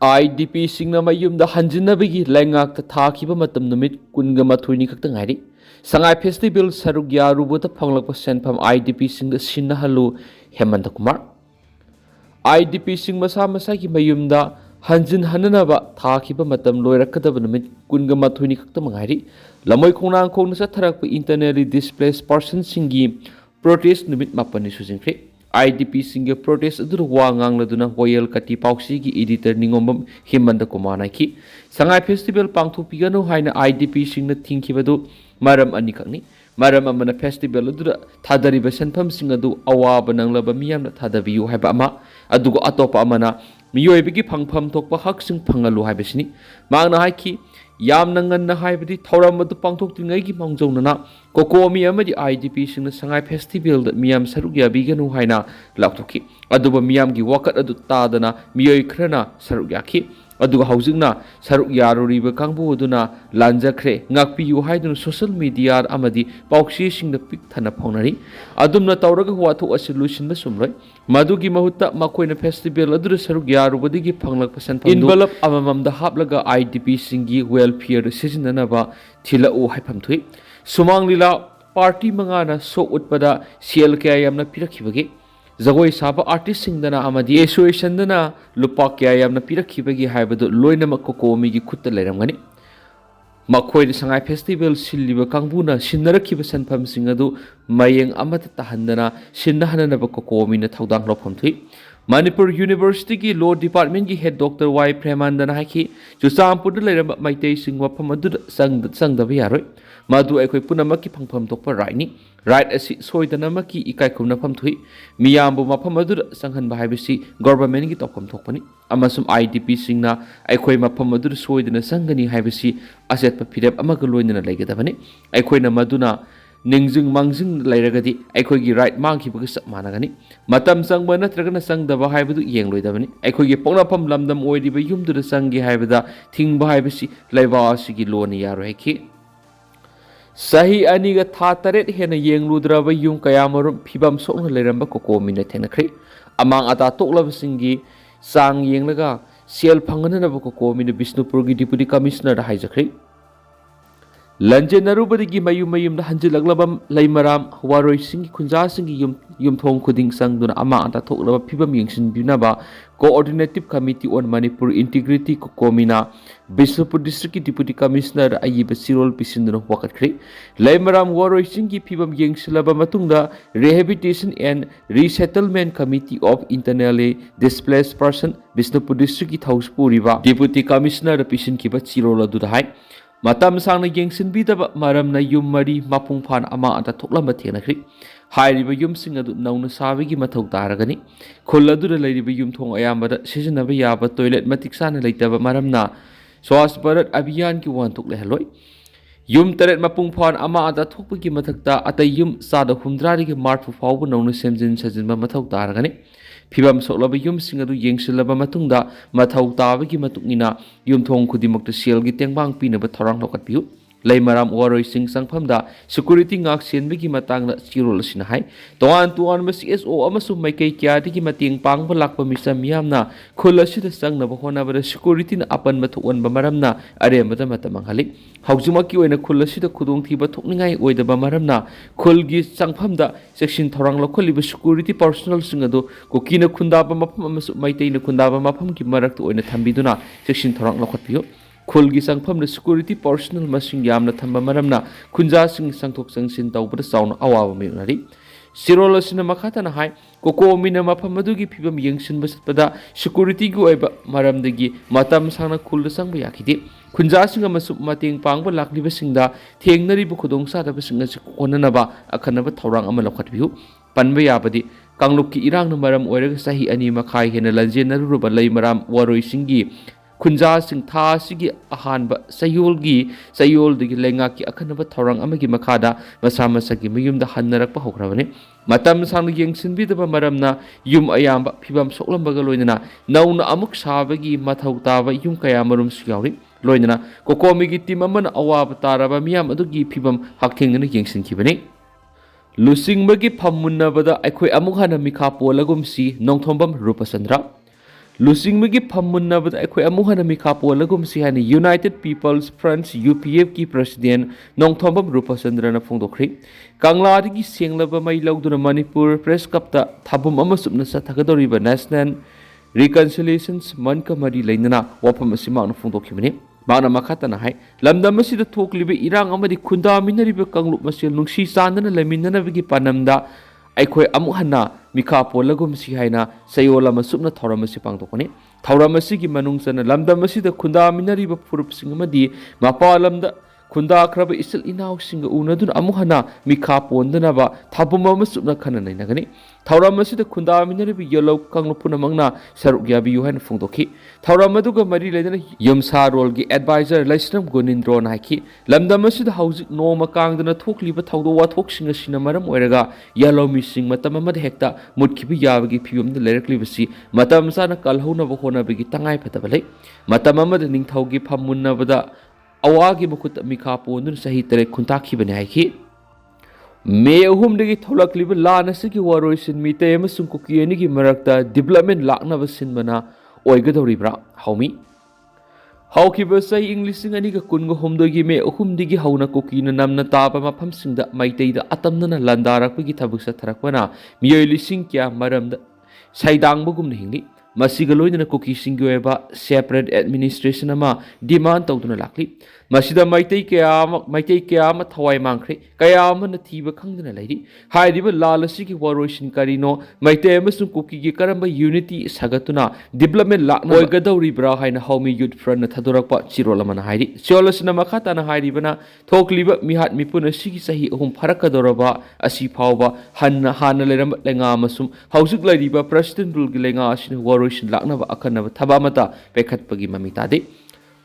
IDP singna mayumda hanjinabigi lengakta thakiba matam numit kunga mathuni khakta ngairi sangai festival saruk yarubuta phanglakpa senpham IDP singda sinnahalu Hemanta Kumar IDP sing masa masa ki mayumda hanjin hananaba thakiba matam loirakadaba numit kunga mathuni khakta mangairi lamoi khonang khongna satharakpa internally displaced person singi protest numit mapani sujingkhre IDP singa protest adur wangang laduna royal kati pausi gi editor ningombam Hemanta Kumar ki sangai festival pangthu pigano haina IDP singna thingkhibadu maram ani khakni maram amana festival adur thadariba senpham singadu awaba nanglaba miyamna thadabiyu haiba ama adugo atopa amana miyoibigi phangpham thokpa hak sing phangalu haibasini mangna haiki yam nangan haibadi thoram adu pangthok tingai gi mangjonana kokomi amadi IDP singna sangai festival da miyam saruk yabiganu haina lakthoki aduba miyam gi wakat adu tadana miyoi khrana saruk yaki aduga haujingna saruk yaruriba kangbu aduna lanjakhre ngakpiyu haiduna social media amadi pauksi singna pik thana phaunari adumna tawraga watho solution na sumroi madugi mahutta makoina festival adu saruk yarubadigi phanglak pasan envelope amamam da haplaga IDP singi welfare seasonana ba thila o haifam thui sumang lila party mangana so utpada sel kya yamna pirakhibage Zagoi saba artist singdana amadi association dana lupa kya yamna pirakhibagi haibadu loinamak kokomi gi khutta leiramgani makhoi sangai festival silliba kangbuna sinnarakhiba sanpham singadu mayeng amata tahandana sinnahanana kokomi na thaudang lopam thui Manipur University ki Law Department ki Head Dr. Y. Premandana haki Chusampur da leiramba maitei singwa phamadu sangdabi yaroi madu aikoi punamaki phangpham tokpa right ni right asi soidanamaki ikai khumna pham thui miyambu maphamadu sanghanba haibisi government ki tokpham thokpani amasum IDP singna aikoi maphamadu soidana sangani haibisi asetpa phirep amaga loinana leigadabani aikoi na maduna Ningjing mangjing lairagadi aikhoigi right mangkhibaga sap managani matam sangba natragana sangdaba haibadu yengloidabani aikhoigi pongnafam lamdam oiriba yumduda sangi haibada thingba haibasi laiba asigi loni yaro heki sahi aniga tha taret hena yengludraba yum kayamarum phibam sokna leiramba kokomina thengnakhre amang ata toklabasingi sang yenglaga sel phanganaba kokomina Bishnupurgi Deputy Commissioner da haijakhre Lanjenarubadigi mayum da hanjilaglabam laimaram waroi singi khunja singi yumthong khuding sangduna ama anta thoklaba phibam yengsin binaba Coordinative Committee on Manipur Integrity Kokomina Bishnupur District Deputy Commissioner Ayiba Sirol Pisinduna wakatkre laimaram waroi singi phibam yengsilaba matungda Rehabilitation and Resettlement Committee of Internally Displaced Person Bishnupur District Thauspuriba Deputy Commissioner Pisin kiba Sirol adudahai Matam sangna yengsin bidaba maramna yum mari mapung phan ama anta thoklamba thengnakhri hairiba yum singadu nauna sabigi mathau taragani khulladura leiriba yum thong ayambada sijanaba yaba toilet matik sana leitaba maramna Swachh Bharat Abhiyan ki wantuk lehaloi yum taret mapung phan ama anta thokpagi mathakta atai yum sada humdrari ki marfu fawbu nauna semjin sajinba mathau taragani Phibam soklaba yum singadu yengsilaba matungda mathau tabagi matungina yumthong khudimokta selgi tengbang pinaba thorang lokatpiu laimaram waroi sing sangphamda security ngak senbigi matangna chirol sina hai tuan ma CSO amasu maikai kyadigi mating pangba lakpa misa miyamna khulasida sangnaba honabada security na apan mathuan bamaramna aremada matamanghali haujumaki oina khulasida khudong thiba thokningai oidaba maramna khulgi sangphamda section thorang lokholiba security personnel singadu kokina khundaba mafam amasu maiteina khundaba mafam ki marakta oina thambiduna section thorang lokhatpiu Khulgi sangphamna security personnel masing yamna thamba maramna khunja sing sangthok sangsin tawbada sauna awawa mayunari Sirol asina makhatana hai kokomina mafam adugi phibam yengsinba satpada security gi oiba maramdagi matam sangna khulda sangba yakidi khunja sing amasu mateng pangba lakliba singda thengnariba khudongsa daba singa konanaba akhanaba thorang ama lokhatbiu panba yabadi kanglukki irangna maram oiraga sahi ani makhai hena lanjenaruba laimaram waroi singi Khunja sing tha sigi ahanba sayol digi lengaki akhanaba thorang amagi makhada masamagi mayumda hannarakpa hokrabani matam sangna yengsinbidaba maramna yum ayamba phibam soklambaga loinana nauna amuk sabagi mathau taba yum kaya marum siyauri loinana kokomigi team amana awaba taraba miyam adugi phibam hakthengna yengsinkibani lusingmagi phammunnabada aikhoi amuk hana mikha polagumsi nongthombam Rupachandra ꯂꯨꯆꯤꯡꯕꯒꯤ ꯐꯝꯃꯨꯟꯅꯕꯗ ꯑꯩꯈꯣꯏ ꯑꯃꯨꯛ ꯍꯟꯅ ꯃꯤꯈꯥ ꯄꯣꯜꯂꯒꯨꯝꯁꯤ ꯍꯥꯏꯅ United peoples front UPF ꯒꯤ president Nongthombam ꯔꯨꯄꯆꯟꯗ꯭ꯔꯅ ꯐꯣꯡꯗꯣꯛꯈ꯭ꯔꯤ꯫ ꯀꯪꯂꯥꯗꯒꯤ ꯁꯦꯡꯂꯕ ꯃꯩ ꯂꯧꯗꯨꯅ Manipur press ꯀ꯭ꯂꯕꯇ ꯊꯥꯕꯨꯝ ꯑꯃ ꯆꯨꯞꯅ ꯆꯠꯊꯒꯗꯧꯔꯤꯕ ꯅꯦꯁꯅꯦꯜ ꯔꯤꯀꯟꯁꯤꯂꯤꯌꯦꯁꯟ ꯃꯟꯠꯀ ꯃꯔꯤ ꯂꯩꯅꯅ ꯋꯥꯐꯝ ꯑꯁꯤ ꯃꯍꯥꯛꯅ ꯐꯣꯡꯗꯣꯛꯈꯤꯕꯅꯤ꯫ ꯃꯍꯥꯛꯅ ꯃꯈꯥ ꯇꯥꯅ ꯍꯥꯏ ꯂꯝꯗꯝ ꯑꯁꯤꯗ ꯊꯣꯛꯂꯤꯕ ꯏꯔꯥꯡ ꯑꯃꯗꯤ ꯈꯨꯟꯗꯥꯃꯤꯟꯅꯔꯤꯕ ꯀꯥꯡꯂꯨꯞ ꯃꯁꯦꯜ ꯅꯨꯡꯁꯤ ꯆꯥꯟꯅꯅ ꯂꯩꯃꯤꯟꯅꯅꯕꯒꯤ ꯄꯥꯟꯗꯝꯗ ꯑꯩꯈꯣꯏ ꯑꯃꯨꯛ ꯍꯟꯅ ꯃꯤꯈꯥ ꯄꯣꯜꯂꯒꯨꯝꯁꯤ ꯍꯥꯏꯅ ꯆꯌꯣꯜ ꯑꯃ ꯆꯨꯞꯅ ꯊꯧꯔꯝ ꯑꯁꯤ ꯄꯥꯡꯊꯣꯛꯄꯅꯤ꯫ ꯊꯧꯔꯝ ꯑꯁꯤꯒꯤ ꯃꯅꯨꯡ ꯆꯟꯅ ꯂꯝꯗꯝ ꯑꯁꯤꯗ ꯈꯨꯟꯗꯥꯃꯤꯟꯅꯔꯤꯕ ꯐꯨꯔꯨꯞꯁꯤꯡ ꯑꯃꯗꯤ ꯃꯄꯥꯟ ꯂꯝꯗ ꯈꯨꯟꯗꯥꯈ꯭ꯔꯕ ꯏꯆꯤꯜ ꯏꯅꯥꯎꯁꯤꯡꯒ ꯎꯅꯗꯨꯅ ꯑꯃꯨꯛ ꯍꯟꯅ ꯃꯤꯈꯥ ꯄꯣꯟꯗꯅꯕ ꯊꯥꯕꯨꯝ ꯑꯃ ꯆꯨꯞꯅ ꯈꯟꯅ ꯅꯩꯅꯒꯅꯤ꯫ ꯊꯧꯔꯝ ꯑꯁꯤꯗ ꯈꯨꯟꯗꯥꯃꯤꯟꯅꯔꯤꯕ ꯌꯦꯜꯂꯧ ꯀꯥꯡꯂꯨꯞ ꯄꯨꯝꯅꯃꯛꯅ ꯁꯔꯨꯛ ꯌꯥꯕꯤꯌꯨ ꯍꯥꯏꯅ ꯐꯣꯡꯗꯣꯛꯈꯤ꯫ ꯊꯧꯔꯝ ꯑꯗꯨꯒ ꯃꯔꯤ ꯂꯩꯅꯅ ꯌꯨꯝꯁꯥꯔꯣꯜꯒꯤ ꯑꯦꯗꯚꯥꯏꯖꯔ ꯂꯩꯁ꯭ꯔꯝ ꯒꯨꯅꯤꯟꯗ꯭ꯔꯣꯅ ꯍꯥꯏꯈꯤ ꯂꯝꯗꯝ ꯑꯁꯤꯗ ꯍꯧꯖꯤꯛ ꯅꯣꯡꯃ ꯀꯥꯡꯗꯅ ꯊꯣꯛꯂꯤꯕ ꯊꯧꯗꯣꯛ ꯋꯥꯊꯣꯛꯁꯤꯡ ꯑꯁꯤꯅ ꯃꯔꯝ ꯑꯣꯏꯔꯒ ꯌꯦꯜꯂꯧꯃꯤꯁꯤꯡ ꯃꯇꯝ ꯑꯃꯗ ꯍꯦꯛꯇ ꯃꯨꯠꯈꯤꯕ ꯌꯥꯕꯒꯤ ꯐꯤꯚꯝꯗ ꯂꯩꯔꯛꯂꯤꯕꯁꯤ ꯃꯇꯝ ꯆꯥꯅ ꯀꯜꯍꯧꯅꯕ ꯍꯣꯠꯅꯕꯒꯤ ꯇꯉꯥꯏꯐꯗꯕ ꯂꯩ꯫ ꯃꯇꯝ ꯑꯃꯗ ꯅꯤꯡꯊꯧꯒꯤ ꯐꯝꯃꯨꯟꯅꯕꯗ ꯑꯋꯥꯒꯤ ꯃꯈꯨꯠꯇ ꯃꯤꯈꯥ ꯄꯣꯟꯗꯨꯅ ꯆꯍꯤ 3 ꯈꯨꯟꯇꯥꯈꯤꯕꯅꯤ ꯍꯥꯏꯈꯤ꯫ ꯃꯦ 3 ꯊꯣꯛꯂꯛꯂꯤꯕ ꯂꯥꯟ ꯑꯁꯤꯒꯤ ꯋꯥꯔꯣꯏꯁꯤꯟ ꯃꯤꯇꯩ ꯑꯃꯁꯨꯡ ꯀꯨꯀꯤ ꯑꯅꯤꯒꯤ ꯃꯔꯛꯇ ꯗꯤꯕꯦꯂꯞꯃꯦꯟꯠ ꯂꯥꯛꯅꯕ ꯁꯤꯟꯕꯅ ꯑꯣꯏꯒꯗꯧꯔꯤꯕ꯭ꯔꯥ? ꯍꯧꯃꯤ ꯍꯧꯈꯤꯕ ꯆꯍꯤ 2019ꯒꯤ ꯃꯦ 3 ꯍꯧꯅ ꯀꯨꯀꯤꯅ ꯅꯝꯅ ꯇꯥꯕ ꯃꯐꯝꯁꯤꯡꯗ ꯃꯩꯇꯩꯗ ꯑꯇꯝꯅꯅ ꯂꯥꯟꯗꯥꯔꯛꯄꯒꯤ ꯊꯕꯛ ꯆꯠꯊꯔꯛꯄꯅ ꯃꯤꯑꯣꯏ ꯂꯤꯁꯤꯡ ꯀꯌꯥ ꯃꯔꯝꯗ ꯁꯩꯗꯥꯡꯕꯒꯨꯝꯅ ꯍꯤꯡꯂꯤ꯫ ꯃꯁꯤꯒ ꯂꯣꯏꯅꯅ ꯀꯨꯀꯤꯁꯤꯡꯒꯤ ꯑꯣꯏꯕ ꯁꯦꯄꯔꯦꯠ ꯑꯦꯗꯃꯤꯅꯤꯁꯇ꯭ꯔꯦꯁꯟ ꯑꯃ ꯗꯤꯃꯥꯟ ꯇꯧꯗꯨꯅ ꯂꯥꯛꯂꯤ꯫ ꯃꯁꯤꯗ ꯃꯩꯇꯩ ꯀꯌꯥ ꯑꯃ ꯊꯋꯥꯏ ꯃꯥꯡꯈ꯭ꯔꯦ, ꯀꯌా ꯑꯃꯅ ꯊꯤꯕ ꯈꯪꯗꯅ ꯂꯩꯔꯤ꯫ ꯍꯥꯏꯔꯤꯕ ꯂꯥꯟ ꯑꯁꯤꯒꯤ ꯋꯥꯔꯣꯏꯁꯤꯟ ꯀꯔꯤꯅꯣ? ꯃꯩꯇꯩ ꯑꯃꯁꯨꯡ ꯀꯨꯀꯤꯒꯤ ꯀꯔꯝꯕ ꯌꯨꯅꯤꯇꯤ ꯁꯥꯒꯠꯇꯨꯅ ꯗꯤꯕꯦꯂꯞꯃꯦꯟꯠ ꯂꯥꯛꯅꯕ ꯑꯣꯏꯒꯗꯧꯔꯤꯕ꯭ꯔꯥ ꯍꯥꯏꯅ ꯍꯧꯃꯤ ꯌꯨꯠ ꯐ꯭ꯔꯟꯠꯅ ꯊꯥꯗꯣꯔꯛꯄ ꯆꯤꯔꯣꯜ ꯑꯃꯅ ꯍꯥꯏꯔꯤ꯫ ꯆꯤꯔꯣꯜ ꯑꯁꯤꯅ ꯃꯈꯥ ꯇꯥꯅ ꯍꯥꯏꯔꯤꯕꯅ ꯊꯣꯛꯂꯤꯕ ꯃꯤꯍꯥꯠ ꯃꯤꯄꯨꯟ ꯑꯁꯤꯒꯤ ꯆꯍꯤ 3 ꯐꯥꯔꯛꯀꯗꯧꯔꯕ ꯑꯁꯤ ꯐꯥꯎꯕ ꯍꯥꯟꯅ ꯂꯩꯔꯝꯕ ꯂꯩꯉꯥꯛ ꯑꯃꯁꯨꯡ ꯍꯧꯖꯤꯛ ꯂꯩꯔꯤꯕ ꯄ꯭ꯔꯁꯤꯗꯦꯟꯠ ꯔꯨꯜꯒꯤ ꯂꯩꯉꯥꯛ ꯑꯁꯤꯅ ꯋꯥꯔꯣꯏꯁꯤꯟ ꯂꯥꯛꯅꯕ ꯑꯈꯟꯅꯕ ꯊꯕꯛ ꯑꯃꯠꯇ ꯄꯥꯏꯈꯠꯄꯒꯤ ꯃꯃꯤ ꯇꯥꯗꯦ꯫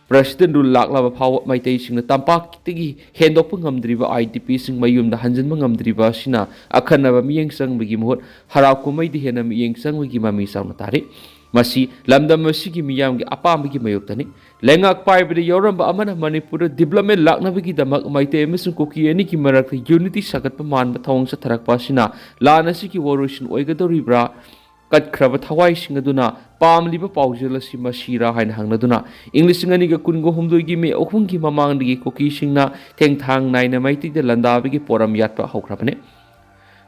ꯄ꯭ꯔꯁꯤꯗꯦꯟꯠ ꯔꯨꯜ ꯂꯥꯛꯂꯕ ꯐꯥꯎꯕ ꯃꯩꯇꯩꯁꯤꯡꯅ ꯇꯝꯄꯥꯛꯇꯒꯤ ꯍꯦꯟꯗꯣꯛꯄ ꯉꯝꯗ꯭ꯔꯤꯕ IDPꯁꯤꯡ ꯃꯌꯨꯝꯗ ꯍꯟꯖꯤꯟꯕ ꯉꯝꯗ꯭ꯔꯤꯕ ꯑꯁꯤꯅ ꯑꯈꯟꯅꯕ ꯃꯤꯠꯌꯦꯡ ꯆꯪꯕꯒꯤ ꯃꯍꯨꯠ ꯍꯔꯥꯎ ꯀꯨꯝꯍꯩꯗ ꯍꯦꯟꯅ ꯃꯤꯠꯌꯦꯡ ꯆꯪꯕꯒꯤ ꯃꯃꯤ ꯆꯥꯎꯅ ꯇꯥꯔꯤ꯫ ꯃꯁꯤ ꯂꯝꯗꯝ ꯑꯁꯤꯒꯤ ꯃꯤꯌꯥꯝꯒꯤ ꯑꯄꯥꯝꯕꯒꯤ ꯃꯥꯌꯣꯛꯇꯅꯤ꯫ ꯂꯩꯉꯥꯛ ꯄꯥꯏꯕꯗ ꯌꯥꯎꯔꯝꯕ ꯑꯃꯅ ꯃꯅꯤꯄꯨꯔꯗ ꯗꯤꯕꯦꯂꯞꯃꯦꯟꯠ ꯂꯥꯛꯅꯕꯒꯤꯗꯃꯛ ꯃꯩꯇꯩ ꯑꯃꯁꯨꯡ ꯀꯨꯀꯤ ꯑꯅꯤꯒꯤ ꯃꯔꯛꯇ ꯌꯨꯅꯤꯇꯤ ꯁꯥꯒꯠꯄ ꯃꯥꯟꯕ ꯊꯧꯑꯣꯡ ꯆꯠꯊꯔꯛꯄ ꯑꯁꯤꯅ ꯂꯥꯟ ꯑꯁꯤꯒꯤ ꯋꯥꯔꯣꯏꯁꯤꯟ ꯑꯣꯏꯒꯗꯧꯔꯤꯕ꯭ꯔꯥ? ꯀꯠꯈ꯭ꯔꯕ ꯊꯋꯥꯏꯁꯤꯡ ꯑꯗꯨꯅ ꯄꯥꯝꯂꯤꯕ ꯄꯥꯎꯖꯦꯜ ꯑꯁꯤ ꯃꯁꯤꯔꯥ ꯍꯥꯏꯅ ꯍꯪꯂꯗꯨꯅ 2019ꯒꯤ ꯃꯦ 3ꯒꯤ ꯃꯃꯥꯡꯗꯒꯤ ꯀꯨꯀꯤꯁꯤꯡꯅ ꯊꯦꯡꯊꯥꯡ ナꯏꯅ ꯃꯩꯇꯩꯗ ꯂꯥꯟꯗꯥꯕꯒꯤ ꯄꯣꯔꯝ ꯌꯥꯠꯄ ꯍꯧꯈ꯭ꯔꯕꯅꯤ꯫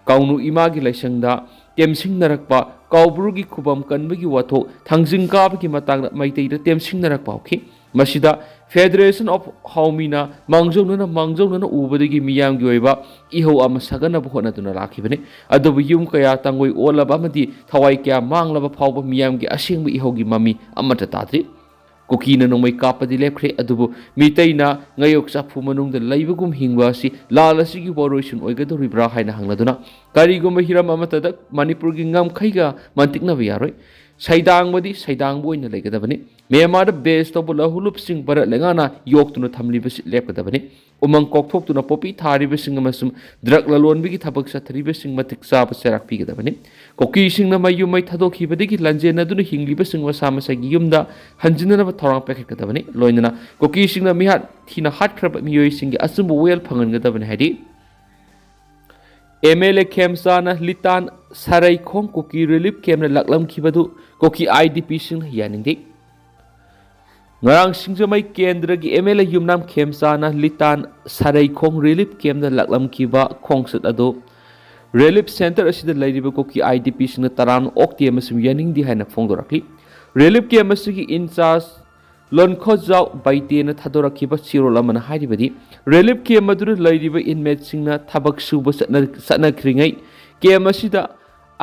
ꯀꯥꯎꯅꯨ ꯏꯃꯥꯒꯤ ꯂꯥꯏꯁꯪꯗ ꯇꯦꯝꯁꯤꯡꯅꯔꯛꯄ, ꯀꯥꯎꯕ꯭ꯔꯨꯒꯤ ꯈꯨꯕꯝ ꯀꯟꯕꯒꯤ ꯋꯥꯊꯣꯛ, ꯊꯥꯡꯖꯤꯡ ꯀꯥꯕꯒꯤ ꯃꯇꯥꯡꯗ ꯃꯩꯇꯩꯗ ꯇꯦꯝꯁꯤꯡꯅꯔꯛꯄ ꯍꯧꯈꯤ꯫ ꯃꯁꯤꯗ ꯐꯦꯗꯔꯦꯁꯟ ꯑꯣꯐ ꯍꯥꯎꯃꯤꯅ ꯃꯥꯡꯖꯧꯅꯅ ꯎꯕꯗꯒꯤ ꯃꯤꯌꯥꯝꯒꯤ ꯑꯣꯏꯕ ꯏꯍꯧ ꯑꯃ ꯁꯥꯒꯠꯅꯕ ꯍꯣꯠꯅꯗꯨꯅ ꯂꯥꯛꯈꯤꯕꯅꯤ꯫ ꯑꯗꯨꯕꯨ ꯌꯨꯝ ꯀꯌꯥ ꯇꯪꯑꯣꯏ ꯑꯣꯜꯂꯕ ꯑꯃꯗꯤ ꯊꯋꯥꯏ kaya ꯃꯥꯡꯂꯕ ꯐꯥꯎꯕ ꯃꯤꯌꯥꯝꯒꯤ ꯑꯁꯦꯡꯕ ꯏꯍꯧꯒꯤ ꯃꯃꯤ ꯑꯃꯠꯇ ꯇꯥꯗ꯭ꯔꯤ꯫ ꯀꯨꯀꯤꯅ ꯅꯣꯡꯃꯩ ꯀꯥꯞꯄꯗꯤ ꯂꯦꯞꯈ꯭ꯔꯦ, ꯑꯗꯨꯕꯨ ꯃꯤꯇꯩꯅ ꯉꯌꯣꯛ ꯆꯥꯐꯨ ꯃꯅꯨꯡꯗ ꯂꯩꯕꯒꯨꯝ ꯍꯤꯡꯕ ꯑꯁꯤ ꯂꯥꯟ ꯑꯁꯤꯒꯤ ꯋꯥꯔꯣꯏꯁꯤꯟ ꯑꯣꯏꯒꯗꯧꯔꯤꯕ꯭ꯔꯥ ꯍꯥꯏꯅ ꯍꯪꯂꯗꯨꯅ ꯀꯔꯤꯒꯨꯝꯕ ꯍꯤꯔꯝ ꯑꯃꯠꯇꯗ ꯃꯅꯤꯄꯨꯔꯒꯤ ꯉꯝꯈꯩꯒ ꯃꯟꯇꯤꯛꯅꯕ ꯌꯥꯔꯣꯏ꯫ ꯁꯩꯗꯥꯡꯕꯗꯤ ꯁꯩꯗꯥꯡꯕ ꯑꯣꯏꯅ ꯂꯩꯒꯗꯕꯅꯤ꯫ ꯃ꯭ꯌꯥꯟꯃꯥꯔꯗ ꯕꯦꯖ ꯇꯧꯕ ꯂꯍꯨꯂꯨꯞꯁꯤꯡ ꯚꯥꯔꯠ ꯂꯩꯉꯥꯛꯅ ꯌꯣꯛꯇꯨꯅ ꯊꯝꯂꯤꯕꯁꯤ ꯂꯦꯞꯀꯗꯕꯅꯤ꯫ ꯎꯃꯪ ꯀꯣꯛꯊꯣꯛꯇꯨꯅ ꯄꯣꯄꯤ ꯊꯥꯔꯤꯕꯁꯤꯡ ꯑꯃꯁꯨꯡ ꯗ꯭ꯔꯒ ꯂꯂꯣꯟꯕꯒꯤ ꯊꯕꯛ ꯆꯠꯊꯔꯤꯕꯁꯤꯡ ꯃꯇꯤꯛ ꯆꯥꯕ ꯆꯩꯔꯥꯛ ꯄꯤꯒꯗꯕꯅꯤ꯫ ꯀꯨꯀꯤꯁꯤꯡꯅ ꯃꯌꯨꯝ ꯃꯩ ꯊꯥꯗꯣꯛꯈꯤꯕꯗꯒꯤ ꯂꯥꯟꯖꯦꯟꯅꯗꯨꯅ ꯍꯤꯡꯂꯤꯕꯁꯤꯡ ꯃꯁꯥ ꯃꯁꯥꯒꯤ ꯌꯨꯝꯗ ꯍꯟꯖꯤꯟꯅꯅꯕ ꯊꯧꯔꯥꯡ ꯄꯥꯏꯈꯠꯀꯗꯕꯅꯤ꯫ ꯂꯣꯏꯅꯅ ꯀꯨꯀꯤꯁꯤꯡꯅ ꯃꯤꯍꯥꯠ ꯊꯤꯅ ꯍꯥꯠꯈ꯭ꯔꯕ ꯃꯤꯑꯣꯏꯁꯤꯡꯒꯤ ꯑꯆꯨꯝꯕ ꯋꯥꯌꯦꯜ ꯐꯪꯍꯟꯒꯗꯕꯅꯤ ꯍꯥꯏꯔꯤ꯫ MLA ꯈꯦꯝꯆꯥꯅ ꯂꯤꯇꯥꯟ ꯁꯔꯩꯈꯣꯡ ꯀꯨꯀꯤ ꯔꯤꯂꯤꯐ ꯀꯦꯝꯞꯇ ꯂꯥꯛꯂꯝꯈꯤꯕꯗꯨ ꯀꯨꯀꯤ IDPꯁꯤꯡꯅ ꯌꯥꯅꯤꯡꯗꯦ꯫ ꯉꯔꯥꯡ ꯁꯤꯡꯖꯃꯩ ꯀꯦꯟꯗ꯭ꯔꯒꯤ MLA ꯌꯨꯝꯅꯥꯝ ꯈꯦꯝꯆꯥꯅ ꯂꯤꯇꯥꯟ ꯁꯔꯩꯈꯣꯡ ꯔꯤꯂꯤꯐ ꯀꯦꯝꯞꯇ ꯂꯥꯛꯂꯝꯈꯤꯕ ꯈꯣꯡꯆꯠ ꯑꯗꯨ ꯔꯤꯂꯤꯐ ꯁꯦꯟꯇꯔ ꯑꯁꯤꯗ ꯂꯩꯔꯤꯕ ꯀꯨꯀꯤ IDPꯁꯤꯡꯅ ꯇꯔꯥꯝꯅ ꯑꯣꯛꯇꯦ ꯑꯃꯁꯨꯡ ꯌꯥꯅꯤꯡꯗꯦ ꯍꯥꯏꯅ ꯐꯣꯡꯗꯣꯔꯛꯂꯤ꯫ ꯔꯤꯂꯤꯐ ꯀꯦꯝꯞ ꯑꯁꯤꯒꯤ ꯏꯟꯆꯥꯔꯖ ꯂꯣꯟꯈꯣꯖꯥꯎ ꯕꯩꯇꯦꯅ ꯊꯥꯗꯣꯔꯛꯈꯤꯕ ꯆꯤꯔꯣꯜ ꯑꯃꯅ ꯍꯥꯏꯔꯤꯕꯗꯤ ꯔꯤꯂꯤꯐ ꯀꯦꯝꯞ ꯑꯗꯨꯗ ꯂꯩꯔꯤꯕ ꯏꯟꯃꯦꯠꯁꯤꯡꯅ ꯊꯕꯛ ꯁꯨꯕ ꯆꯠꯅꯈ꯭ꯔꯤꯉꯩ ꯀꯦꯝꯞ ꯑꯁꯤꯗ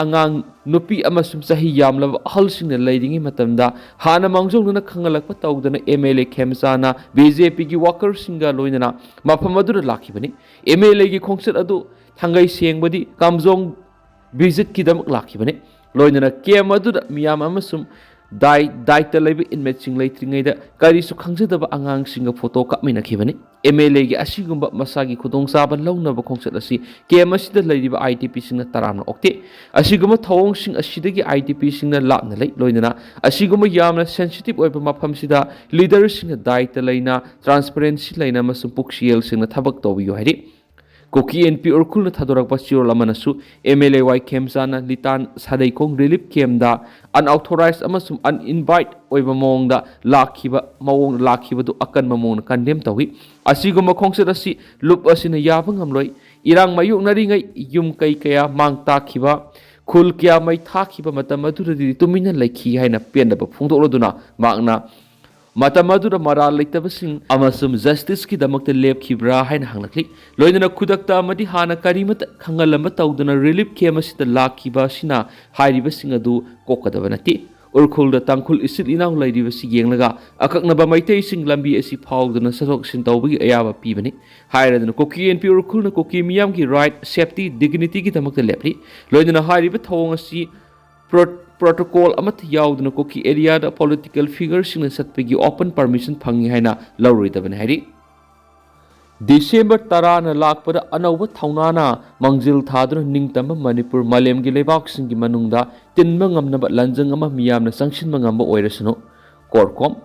ꯑꯉꯥꯡ, ꯅꯨꯄꯤ ꯑꯃꯁꯨꯡ ꯆꯍꯤ ꯌꯥꯝꯂꯕ ꯑꯍꯜꯁꯤꯡꯅ ꯂꯩꯔꯤꯉꯩ ꯃꯇꯝꯗ ꯍꯥꯟꯅ ꯃꯥꯡꯖꯧꯅꯅ ꯈꯪꯍꯜꯂꯛꯄ ꯇꯧꯗꯅ MLA ꯈꯦꯝꯆꯥꯅ BJPꯒꯤ ꯋꯥꯀꯔꯁꯤꯡꯒ ꯂꯣꯏꯅꯅ ꯃꯐꯝ ꯑꯗꯨꯗ ꯂꯥꯛꯈꯤꯕꯅꯤ꯫ MLAꯒꯤ ꯈꯣꯡꯆꯠ ꯑꯗꯨ ꯊꯥꯡꯒꯩ ꯁꯦꯡꯕꯗꯤ ꯀꯥꯝꯖꯣꯡ ꯚꯤꯖꯤꯠꯀꯤꯗꯃꯛ ꯂꯥꯛꯈꯤꯕꯅꯤ꯫ ꯂꯣꯏꯅꯅ ꯀꯦꯝꯞ ꯑꯗꯨꯗ ꯃꯤꯌꯥꯝ ꯑꯃꯁꯨꯡ ꯗꯥꯏꯇ ꯂꯩꯕ ꯏꯟꯃꯦꯠꯁꯤꯡ ꯂꯩꯇ꯭ꯔꯤꯉꯩꯗ ꯀꯔꯤꯁꯨ ꯈꯪꯖꯗꯕ ꯑꯉꯥꯡꯁꯤꯡꯒ ꯐꯣꯇꯣ ꯀꯥꯞꯃꯤꯟꯅꯈꯤꯕꯅꯤ꯫ MLAꯒꯤ ꯑꯁꯤꯒꯨꯝꯕ ꯃꯁꯥꯒꯤ ꯈꯨꯗꯣꯡꯆꯥꯕ ꯂꯧꯅꯕ ꯈꯣꯡꯆꯠ ꯑꯁꯤ ꯀꯦꯝꯞ ꯑꯁꯤꯗ ꯂꯩꯔꯤꯕ IDPꯁꯤꯡꯅ ꯇꯔꯥꯝꯅ ꯑꯣꯛꯇꯦ꯫ ꯑꯁꯤꯒꯨꯝꯕ ꯊꯧꯑꯣꯡꯁꯤꯡ ꯑꯁꯤꯗꯒꯤ IDPꯁꯤꯡꯅ ꯂꯥꯞꯅ ꯂꯩ꯫ ꯂꯣꯏꯅꯅ ꯑꯁꯤꯒꯨꯝꯕ ꯌꯥꯝꯅ ꯁꯦꯟꯁꯤꯇꯤꯚ ꯑꯣꯏꯕ ꯃꯐꯝꯁꯤꯗ ꯂꯤꯗꯔꯁꯤꯡꯅ ꯗꯥꯏꯇ ꯂꯩꯅ, ꯇ꯭ꯔꯥꯟꯁꯄꯔꯦꯟꯁꯤ ꯂꯩꯅ ꯑꯃꯁꯨꯡ ꯄꯨꯛꯆꯦꯜ ꯁꯦꯡꯅ ꯊꯕꯛ ꯇꯧꯕꯤꯌꯨ ꯍꯥꯏꯔꯤ꯫ Kuki NP Urkul Thadorakpa Chirol Amanasu, MLAY Kemsana, Litan Sadekong Relief Kemda, unauthorized Amasum uninvite Oibamong Lakiba Mawong Lakiba to Akan Mamon Kandem Tawi, Asigoma Kongsedasi, Loop us in a Yavangamloy, Irang Mayuk Naringa Yum Kaikaya, Mang Takiba, Kul Kia Mai Takiba Matamatu to Mina like Kihaina Penda Punto Magna. Matamadu Mara Litabasing Amasum Justice Ki Damak the Lep Kibra Hain Hanglaki, Loidana Kudakta Madihana Karimat Kangalamata Relief Kemas the La Kibashina, Heidi Basingadu, Kokadavanati, Urkul the Tankul is in our lady Vasianglaga, Akaknaba Maite sing Lambi as he powed and a Sadoxin Tobi Ayava Pibani, higher than a cookie and pure Kulna cookie Miyamki right, safety, dignity Damak the Lepri, Loidana Heidi Batonga see protocol amat yaudna Kuki area da political figures in satpegi open permission phangi haina lawri da ban hari December tarana lakpada anawa thaunana mangjil thaduna ningtamba Manipur malem gi lebak sing gi manungda tinma ngamna ba lanjang ama miyamna sangshin mangamba oirasano korkom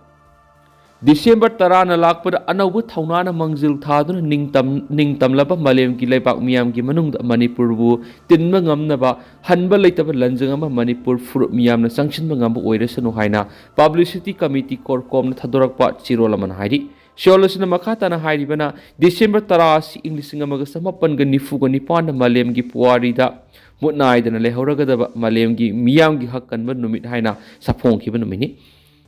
December tarana lakpada anawa thaunana mangjil thaduna ningtam laba malem gi lebak miyam gi manungda Manipur bu tinma ngamna ba hanba leitaba lanjang ama Manipur fur miyamna sangshin mangamba oirasano haina publicity committee korkom na thadorakpa chirolaman hairi Sholosina Makatana Hairibana, December Taras, English Samapan Ganifu Nipan, Malemgi Puarida, Mutnai than a Lehoraga Malemgi, Miyangi Hakan Numit Haina, Sapon Kibanumini.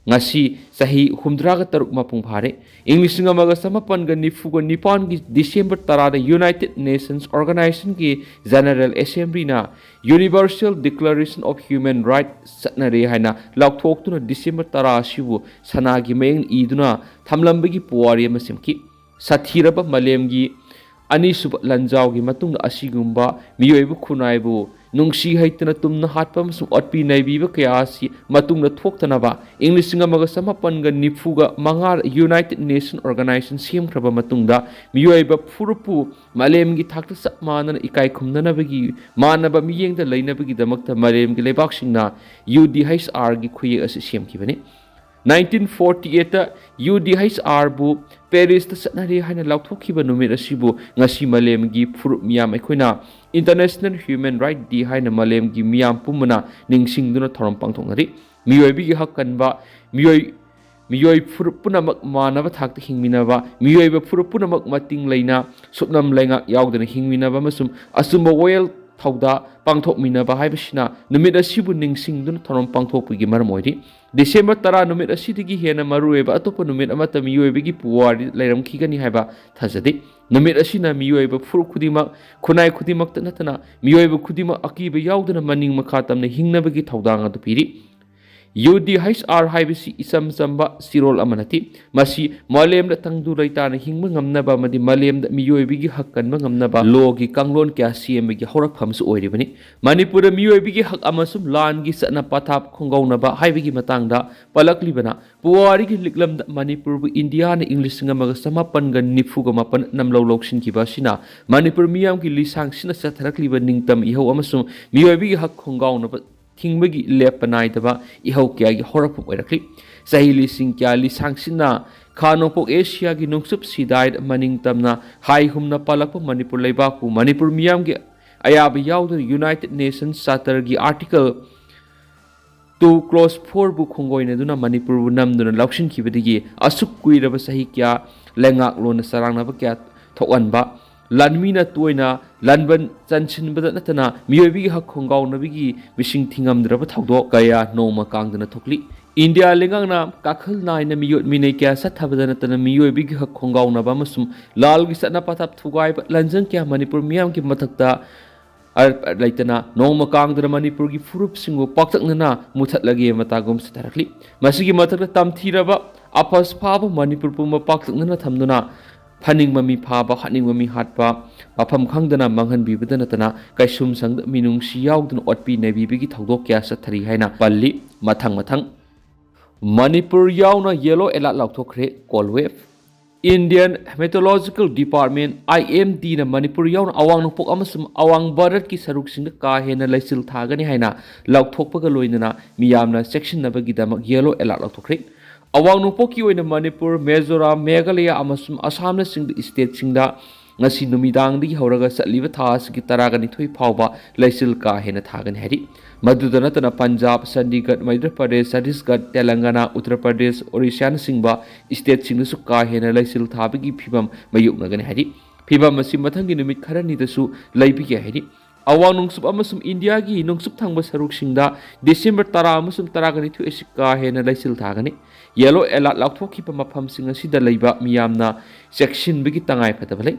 Ngasi sahi humdraga taruk mapung pare English ngamaga samapan ganifu Nipan gi December tarada United Nations Organization ki General Assembly na Universal Declaration of Human Rights satnare haina laukthok tuna December tara sibu sanagi mayeng iduna thamlambagi puwari masimki sathiraba malemgi ani sub lanjaw gi matung asigumba miyoibu khunaibu nungsi haitana tumna hatpa masum otpi naibiba kayasi matungna thoktanaba English ngamaga samapan ga nifuga mangar United Nation Organization semkraba matungda miyoiba furupu malemgi thakta sapmana ikai khumnanabagi manaba miyengda leinabagi damakta malemgi lebaksingna UDHR gi khuye asi semkibani 1948 UDHR bu Paris ta satnari haina lauthokiba numit asibu ngasi malemgi furup miyam ekhoina International Human Rights Day haina malemgi miyam pumana ningsingduna thoram pangthoknari miyoibi gi hakkanba miyoi furup punamak manaba thakta hingminaba miyoiba furup punamak mating leina supnam lenga yaudana hingminaba masum asumba oil thauda pangthokminaba haibasina numit asibu ningsingduna thoram pangthokpigi maram oiri December tara numit asidigi hena marueba atopa numit amata miyoibigi puwari leiramkhigani haiba thajade numit asina miyoiba furu khudimak khunai khudimak tanatana miyoiba khudimak akiba yaudana maning makhatamna hingnabagi thaudang adu piri UDHR haibisi isam samba sirol amanati masi malemda tangdu raitana hingma ngamnaba madi malemda miyoibigi hakkanba ngamnaba logi kanglon kya CMgi horak phamsu oiribani Manipur miyoibigi hak amasum langi satna pathap khongaunaba haibigi matangda palaklibana puwari gi liklamda Manipur bu India na English ngamaga samapan ga nifuga mapan namlawlokshin kiba sina Manipur miyam gi lisang sina satharakliba ningtam iho amasum miyoibigi hak khongaunaba Kingbagi lepanai ihau kya gi horapuk oirakli sahili sing kya li sangsina khanopok Asia gi nungsup sidai maning tamna hai humna palakpa Manipur leibaku Manipur miyam gi ayaba yauda United Nations Charter gi article 2 clause 4 bu khongoina duna Manipur bu namduna laukshin kibadigi asuk kuiraba sahi kya lengak lona sarangna ba kya thokanba Lanmina toina lanban chanchin bada natana miyobi hak khongaw nabigi bising thingam draba thawdo kaya noma kangdana thokli India lengangna kakhal naina miyot minai kya sathabada natana miyobi hak khongaw naba masum lal gi satna pathap thugai lanjang kya Manipur miyam ki mathakta laitana noma kangdana Manipur gi furup singo paktaknana muthatlagi matagum satarakli masigi mathakta tamthiraba apas phaba Manipur puma paktaknana thamduna Paning mami paba haning mami hatpa mafam khangdana manghan bibadana tana kaisum sang minung siyaudun otpi nebibigi thawdok kya sathari haina palli mathang Manipur yauna yellow alert laukthokre kolwave Indian Meteorological Department IMD na Manipur yauna awang nupok amasum awang barat ki saruk sing ka hena laisil thagani haina laukthokpaga loinana miyamna section nabagi damak yellow alert laukthokre Awang nupoki oina Manipur, Mizoram, Meghalaya amasum Assam na sing state singda ngasi numidangdagi hawraga satliba tha asigi taraganithoi phawba laisil ka hena thagani hari maduda natana Punjab Chandigarh Madhya Pradesh Chhattisgarh Telangana Uttar Pradesh Orissa singba state singsu ka hena laisil thabagi phibam mayuknagani hari phibam asi mathangi numit kharani dasu laibigi hari awang nungsup amasum India gi nungsup thangba saruk singda December 10 amasum 12 esi ka hena laisil thagani yellow alert laukthokhiba mafam sing asida leiba miyamna section bigi tangai phadabalai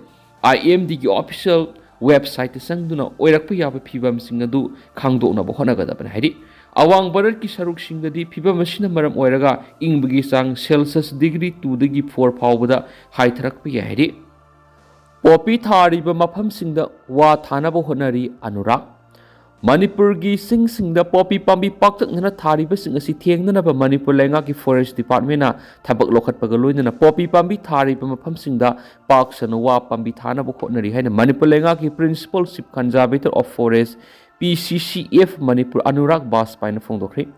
IMD की official website संगदुना ओइरकप याब फिबम सिंगदु खांगदोना होनागदबन हाइदि अवांग Bharat की सरुक सिंगदि फिबम मसिना मरम ओइरगा इंगबगी सांग Celsius degree 2 दगी 4 फावबदा हाइथरकप याइदि Poppy थारिब मफम सिंगदा वा थानाबो honorary Anurag Manipur gi singda poppy pambi paktak nana thariba sing asi thiengna ba Manipur lenga ki forest department na thabak lokhat pagaloina na poppy pambi thariba mafam singda park sanwa pambi thana bo khotnari haina Manipur lenga ki principal chief conservator of forest PCCF Manipur Anurag Bas paina phongdokri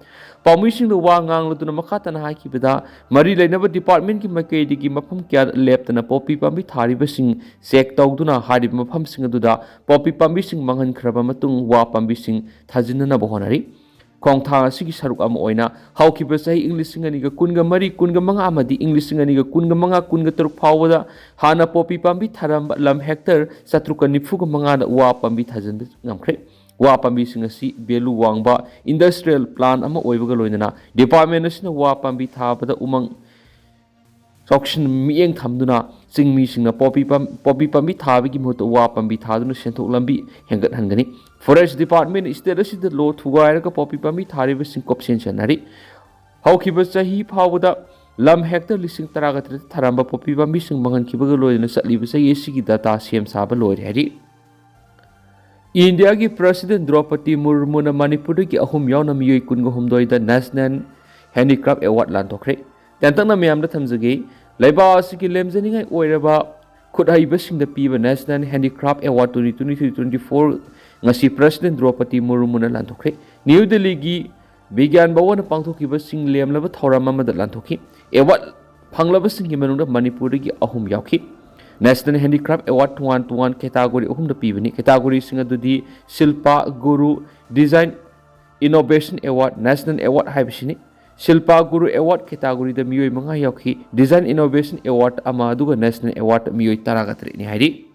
pamui singda wa ngang lutuna makhatana hai ki bida mari leinaba department ki makai digi mafam kya leptana poppy pambi thariba sing check tawduna hari mafam sing aduda poppy pambi sing manghan khraba matung wa pambi sing thajinna bo honari khongtha asigi saruk am oina haukiba sahi english sing ani ga kunga mari kunga manga amadi english sing ani ga kunga manga kunga turuk phawada hana poppy pambi tharam lam hector satruka nifu ga manga na wa pambi thajin ngamkhre wa pambi sing asi belu wangba industrial plan ama oibaga loinana department asina wa pambi thabada umang Sokshin mieng thamduna singmi singna poppy pambi thabi ki mut wa pambi thaduna senthok lambi hengat hangani forest department state asida lo thugaira ka poppy pambi thariba sing kopsen chanari haukiba sahi phawda lam hector lising taragatre tharamba poppy pambi sing mangan kibaga loina satliba sahi esigi data sem saba loire hari India ki President Draupadi Murmu na Manipur ki ahum yauna miyoi kunga humdoi da National Handicraft Award lantokre Tantana miyamda thamjage laiba asiki lemjaningai oiraba khudhaiba singda piba National Handicraft Award 2023-2024 ngasi President Draupadi Murmu na lantokre New Delhi gi Vigyan Bhawan pangthokiba sing lemlaba thoram amada lantokhi award phanglaba singi manungda Manipur gi ahum yauki National Handicraft Award 1 category ahum da pibani category singa dudi Shilpa Guru Design Innovation Award National Award haibishini Shilpa Guru Award category da miyoi manga yauki Design Innovation Award ama aduga National Award miyoi taragatri ni hairi